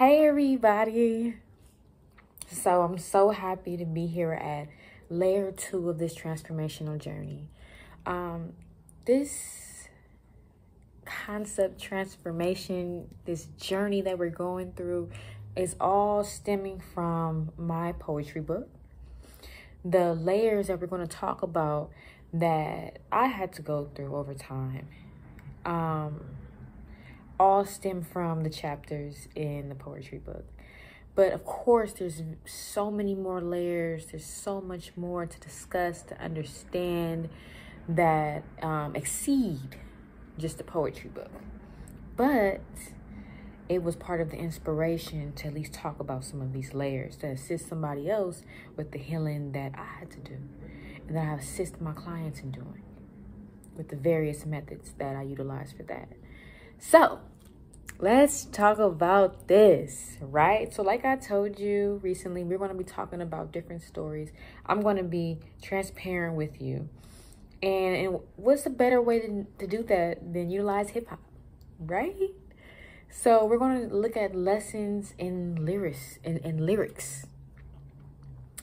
Hey everybody. So I'm so happy to be here at layer 2 of this transformational journey. This concept transformation, this journey that we're going through is all stemming from my poetry book. The layers that we're going to talk about that I had to go through over time all stem from the chapters in the poetry book. But of course, there's so many more layers. There's so much more to discuss, to understand that exceed just the poetry book. But it was part of the inspiration to at least talk about some of these layers, to assist somebody else with the healing that I had to do and that I assist my clients in doing with the various methods that I utilize for that. So let's talk about this, right? So like I told you recently, we're going to be talking about different stories. I'm going to be transparent with you. And what's a better way to do that than utilize hip-hop, right? So we're going to look at lessons in lyrics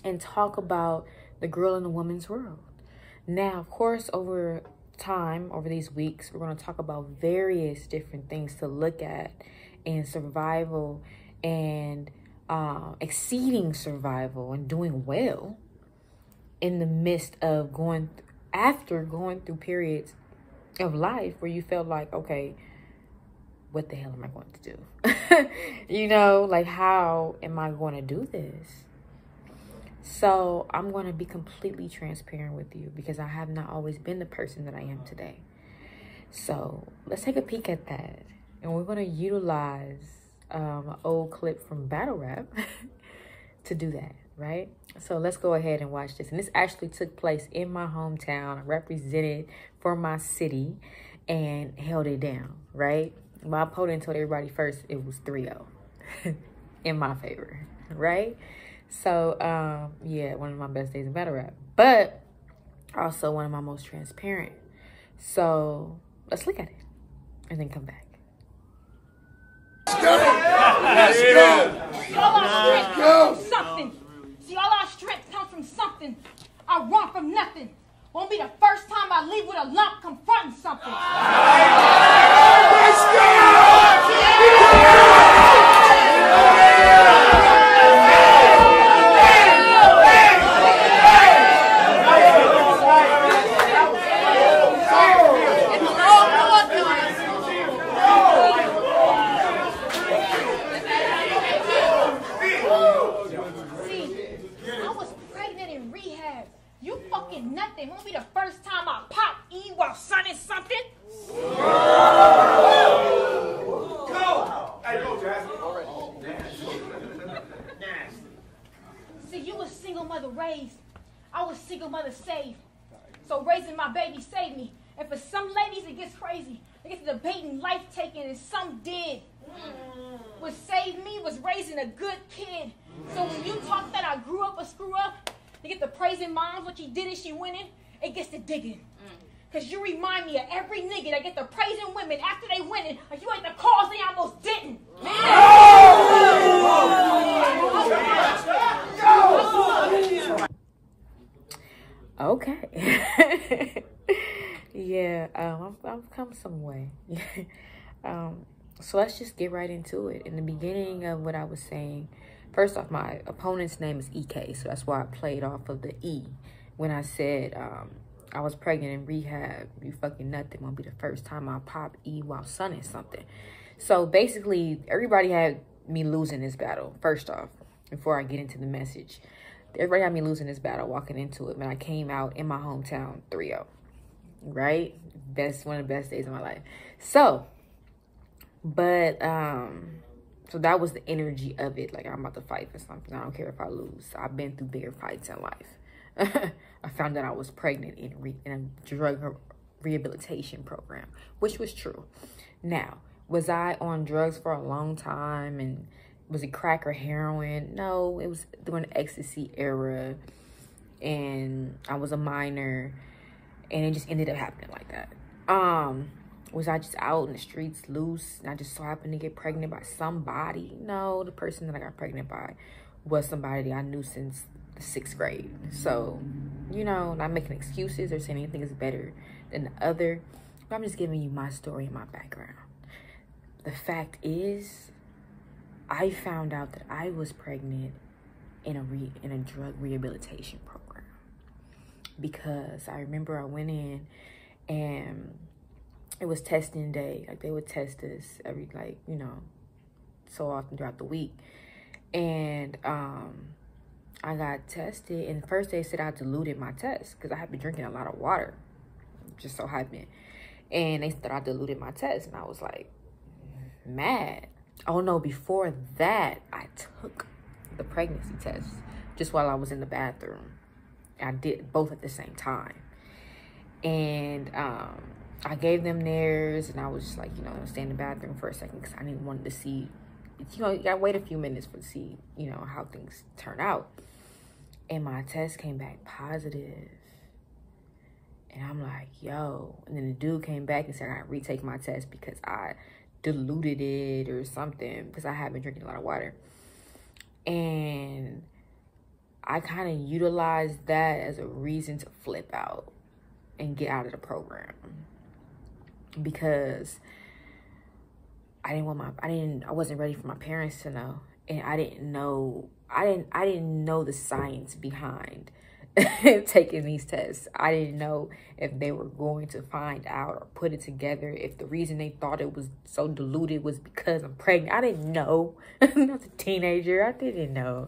and talk about the girl and the woman's world. Now, of course, over these weeks, we're going to talk about various different things to look at in survival and exceeding survival and doing well in the midst of going through periods of life where you felt like, okay, what the hell am I going to do? You know, like, how am I going to do this? So I'm going to be completely transparent with you because I have not always been the person that I am today. So let's take a peek at that. And we're going to utilize an old clip from battle rap to do that, right? So let's go ahead and watch this. And this actually took place in my hometown. I represented for my city and held it down, right? My opponent told everybody first it was 3-0 in my favor, right? So, yeah, one of my best days in battle rap, but also one of my most transparent. So let's look at it and then come back. Let's go! All our strength comes from something. See, all our strength comes from something. I run from nothing. Won't be the first time I leave with a lump confronting something. Let's go! Nothing. Won't be the first time I pop E while sunning something. Go! Hey, go, Jasmine. See, you was single mother raised. I was single mother saved. So raising my baby saved me. And for some ladies, it gets crazy. They get to debating life taking, and some did. What saved me was raising a good kid. So when you talk that I grew up a screw up, they get to praising moms, what she did and she winning, it gets to digging. Because you remind me of every nigga that get to praising women after they winning, like you ain't the cause they almost didn't. Okay. Yeah, I've come some way. So let's just get right into it. In the beginning of what I was saying, first off, my opponent's name is EK, so that's why I played off of the E when I said I was pregnant in rehab. You fucking nothing won't be the first time I pop E while sunning something. So basically, everybody had me losing this battle, first off, before I get into the message. Everybody had me losing this battle walking into it when I came out in my hometown 3-0, right? One of the best days of my life. So, but, so that was the energy of it. Like, I'm about to fight for something. I don't care if I lose. I've been through bigger fights in life. I found that I was pregnant in a drug rehabilitation program, which was true. Now, was I on drugs for a long time? And was it crack or heroin? No, it was during the ecstasy era. And I was a minor. And it just ended up happening like that. Was I just out in the streets loose and I just so happened to get pregnant by somebody? No, the person that I got pregnant by was somebody that I knew since the 6th grade. So, you know, not making excuses or saying anything is better than the other. But I'm just giving you my story and my background. The fact is, I found out that I was pregnant in a drug rehabilitation program, because I remember I went in and it was testing day. Like, they would test us every, like, you know, so often throughout the week. And I got tested, and first they said I diluted my test because I had been drinking a lot of water, just so happened. And they said I diluted my test, and I was like, mad. Oh no, before that, I took the pregnancy test just while I was in the bathroom. I did both at the same time. And I gave them theirs, and I was just like, you know, stay in the bathroom for a second because I didn't want to see, you know, you gotta wait a few minutes to see, you know, how things turn out. And my test came back positive. And I'm like, yo. And then the dude came back and said I gotta retake my test because I diluted it or something, because I had been drinking a lot of water. And I kind of utilized that as a reason to flip out and get out of the program, because I wasn't ready for my parents to know, and I didn't know the science behind taking these tests. I didn't know if they were going to find out or put it together, if the reason they thought it was so diluted was because I'm pregnant. I didn't know. I was a teenager. I didn't know.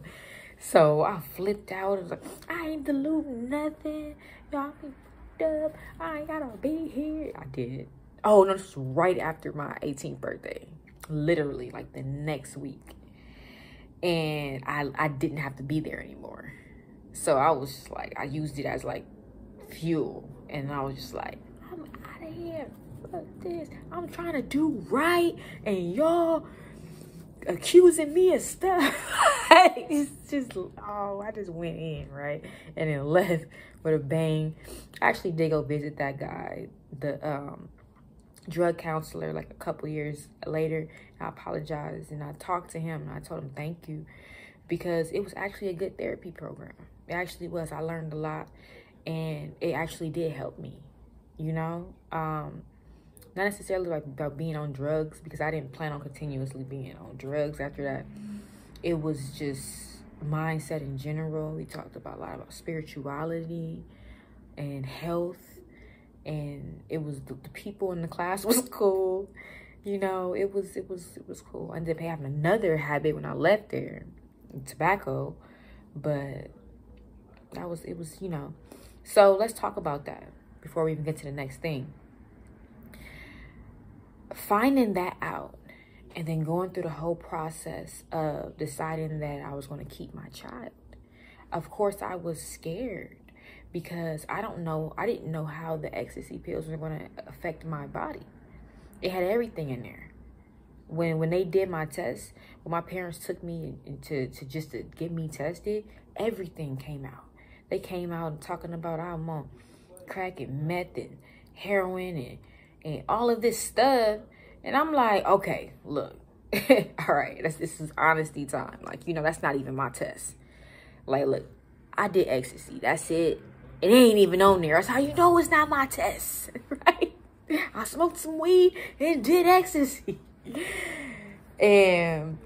So I flipped out. I was like, I ain't diluting nothing. Y'all be fucked up. I ain't gotta be here. I did. Oh, no, this was right after my 18th birthday. Literally, like the next week. And I didn't have to be there anymore. So I was just like, I used it as like fuel. And I was just like, I'm out of here. Fuck this. I'm trying to do right. And y'all accusing me of stuff. It's just, oh, I just went in, right? And then left with a bang. I actually did go visit that guy, the drug counselor, like a couple years later. I apologized and I talked to him and I told him thank you, because it was actually a good therapy program. It actually was. I learned a lot, and it actually did help me, you know? Not necessarily like about being on drugs, because I didn't plan on continuously being on drugs after that. It was just mindset in general. We talked about a lot about spirituality and health, and it was the people in the class was cool. You know, it was cool. I ended up having another habit when I left there, tobacco, but it was, you know. So let's talk about that before we even get to the next thing. Finding that out and then going through the whole process of deciding that I was going to keep my child. Of course, I was scared because I didn't know how the ecstasy pills were going to affect my body. It had everything in there. When they did my test, when my parents took me to get me tested, everything came out. They came out talking about I'm on crack and meth and heroin and all of this stuff. And I'm like, okay, look, all right, this is honesty time. Like, you know, that's not even my test. Like, look, I did ecstasy. That's it. It ain't even on there. That's how you know it's not my test, right? I smoked some weed and did ecstasy. And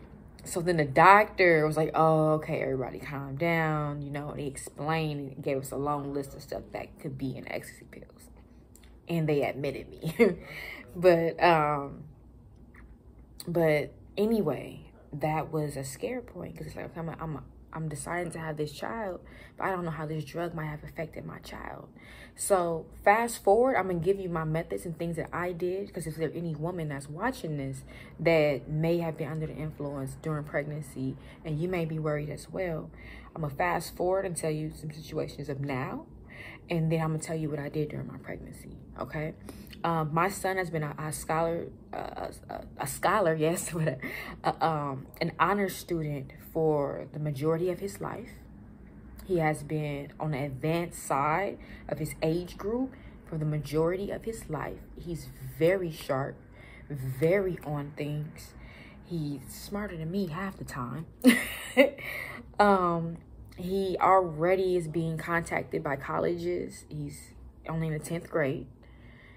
so then the doctor was like, oh, okay, everybody calm down. You know, and he explained and gave us a long list of stuff that could be in ecstasy pills. And they admitted me. But anyway, that was a scare point, because it's like, okay, I'm deciding to have this child, but I don't know how this drug might have affected my child. So fast forward, I'm going to give you my methods and things that I did, because if there's any woman that's watching this that may have been under the influence during pregnancy, and you may be worried as well, I'm going to fast forward and tell you some situations of now, and then I'm going to tell you what I did during my pregnancy, okay? My son has been a scholar, yes, an honor student for the majority of his life. He has been on the advanced side of his age group For the majority of his life, he's very sharp, very on things. He's smarter than me half the time. He already is being contacted by colleges. He's only in the 10th grade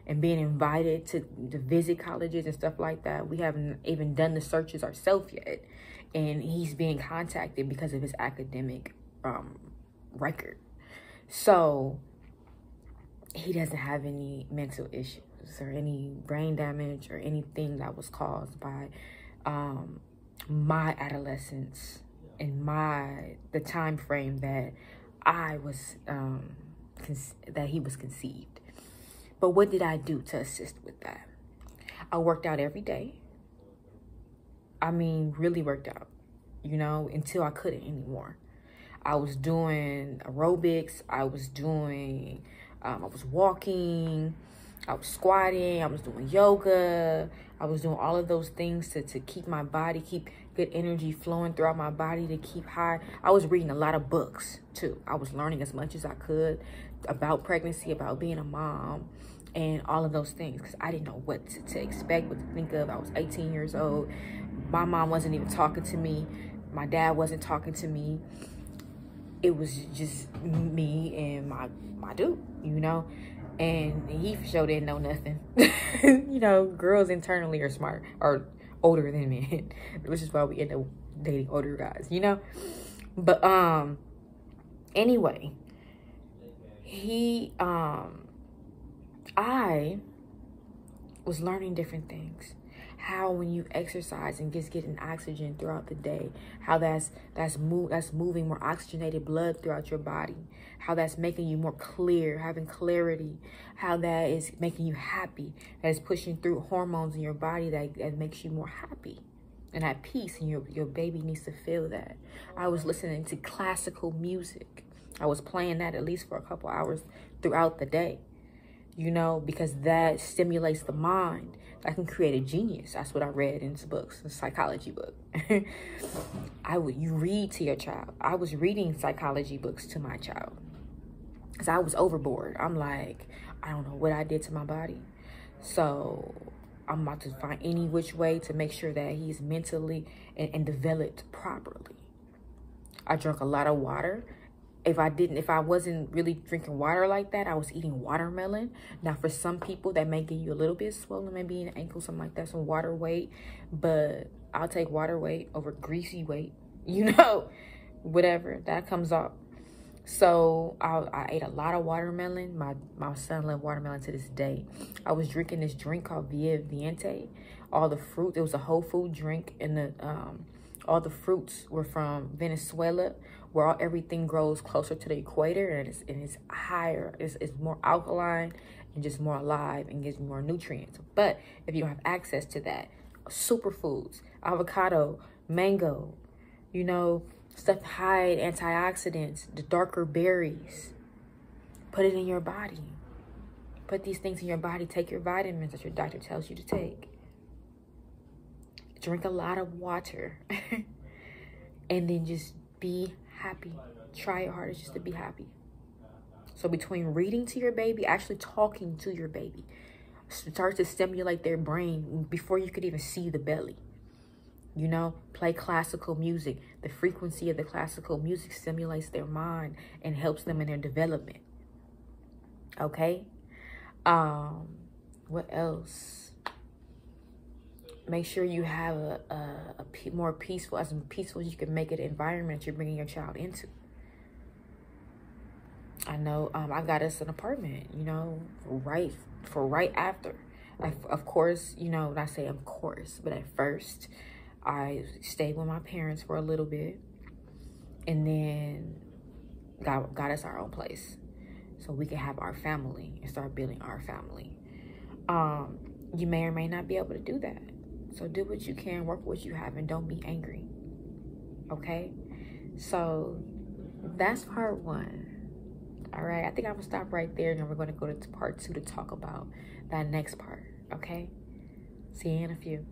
and being invited to visit colleges and stuff like that. We haven't even done the searches ourselves yet. And he's being contacted because of his academic record. So he doesn't have any mental issues or any brain damage or anything that was caused by my adolescence and the time frame that I was that he was conceived. But what did I do to assist with that? I worked out every day. I mean, really worked out, you know, until I couldn't anymore. I was doing aerobics. I was walking. I was squatting. I was doing yoga. I was doing all of those things to keep my body, keep good energy flowing throughout my body, to keep high. I was reading a lot of books too. I was learning as much as I could about pregnancy, about being a mom, and all of those things, because I didn't know what to expect, what to think of. I was 18 years old. My mom wasn't even talking to me. My dad wasn't talking to me. It was just me and my dude, you know? And he for sure didn't know nothing. You know, girls internally are smart, or older than men, which is why we end up dating older guys, you know? But anyway, I was learning different things. How when you exercise and just getting oxygen throughout the day, how that's moving more oxygenated blood throughout your body, how that's making you more clear, having clarity, how that is making you happy, that is pushing through hormones in your body that makes you more happy and at peace, and your baby needs to feel that. I was listening to classical music. I was playing that at least for a couple hours throughout the day, you know, because that stimulates the mind. I can create a genius. That's what I read in some books, a psychology book. You read to your child. I was reading psychology books to my child because I was overboard. I'm like, I don't know what I did to my body. So I'm about to find any which way to make sure that he's mentally and developed properly. I drank a lot of water. If I wasn't really drinking water like that, I was eating watermelon. Now, for some people, that may give you a little bit swollen, maybe an ankle, something like that, some water weight. But I'll take water weight over greasy weight, you know, whatever, that comes off. So I ate a lot of watermelon. My son loved watermelon to this day. I was drinking this drink called Via Viente. All the fruit, it was a whole food drink, and all the fruits were from Venezuela, where everything grows closer to the equator, and it's higher, it's more alkaline and just more alive and gives more nutrients. But if you don't have access to that, superfoods, avocado, mango, you know, stuff high in antioxidants, the darker berries, put it in your body. Put these things in your body. Take your vitamins that your doctor tells you to take. Drink a lot of water. And then just be happy. Try your hardest just to be happy. So between reading to your baby, actually talking to your baby, start to stimulate their brain before you could even see the belly. You know, play classical music. The frequency of the classical music stimulates their mind and helps them in their development. Okay? What else? Make sure you have a more peaceful, as peaceful as you can make it, environment you're bringing your child into. I know I got us an apartment, you know, right after. Of course, you know, not say of course, but at first I stayed with my parents for a little bit, and then got us our own place so we can have our family and start building our family. You may or may not be able to do that. So do what you can, work what you have, and don't be angry. Okay? So that's part 1. All right, I think I'm gonna stop right there, and then we're gonna go to part 2 to talk about that next part. Okay? See you in a few.